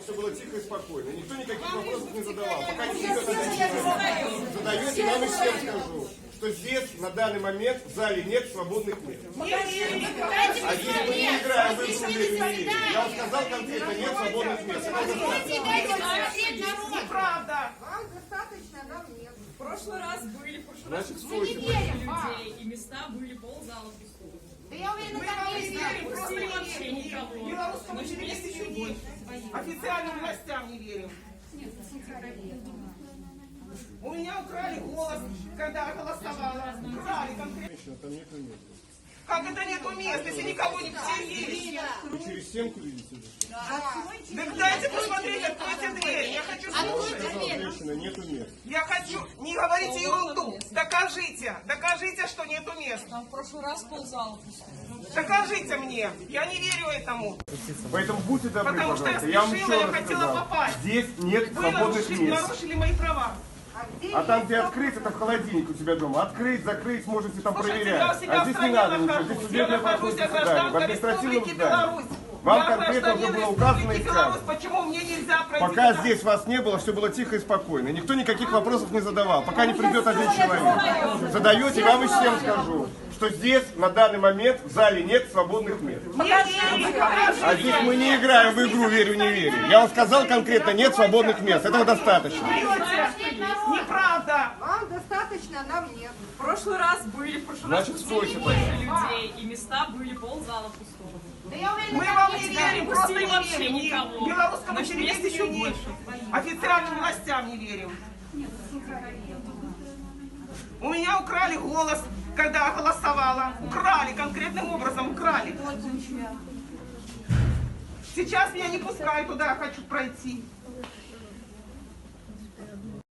все было тихо и спокойно. Никто никаких вопросов не задавал. Пока не придет один человек. Задаете, вам и всем скажу, что здесь на данный момент в зале нет свободных мест. А здесь мы не играем в игру верю. Я вам сказал конкретно, нет свободных мест. Неправда. Вам достаточно, нам нет. В прошлый раз были, Значит, столько стойте. людей, и места были ползала пустого. Да я уверена, Мы там вам не есть. верим, просто не вообще верим. никого. Белорусскому Значит, есть телевидению еще не верим. Официальным властям не верим. У меня украли голос, когда я голосовала. Украли конкретно. Женщина, там нету мест. Как это нету мест, если никого не вселили? Вы через стенку видите? Так дайте посмотреть, откройте дверь. Я хочу слушать. Сказал, женщина, нету мест. Я хочу... Не говорите ерунду. Докажите, что нету мест. Там в прошлый раз ползала пустого. Докажите мне. Я не верю этому. Поэтому будьте добры, Потому что я пожалуйста. Я вам спешила, еще я раз хотела сказал. попасть. Здесь нет Вы свободных мест. нарушили мои права. А там, где открыть, это в холодильник у тебя дома. Открыть, закрыть, можете там Слушайте, я проверять. всегда А в здесь не стране надо ничего. нахожусь. Здесь Я судебное нахожусь, проходит я заседание. В гражданка административном Республики здании. Беларусь. Вам Я конкретно уже гражданин было указано и Республики Беларусь. сказано. Почему мне нельзя пройти? Пока туда? здесь вас не было, все было тихо и спокойно. Никто никаких вопросов не задавал. Пока не придет один человек. Задаете, вам и всем скажу, что здесь на данный момент в зале нет свободных мест. А здесь мы не играем в игру верю-не верю. Я вам сказал конкретно, нет свободных мест. Этого достаточно. Неправда. Вам достаточно, нам нет. В прошлый раз были, Значит, стойте. больше людей, и места были ползала пустого. Да я уверена, Мы там вам есть. не верим, просто пустили не вообще верим. никого. Белорусскому Значит, есть еще телевидению не больше. верим. Официальным властям не верим. У меня украли голос, когда я голосовала. Украли, конкретным образом украли. Сейчас меня не пускают туда, я хочу пройти.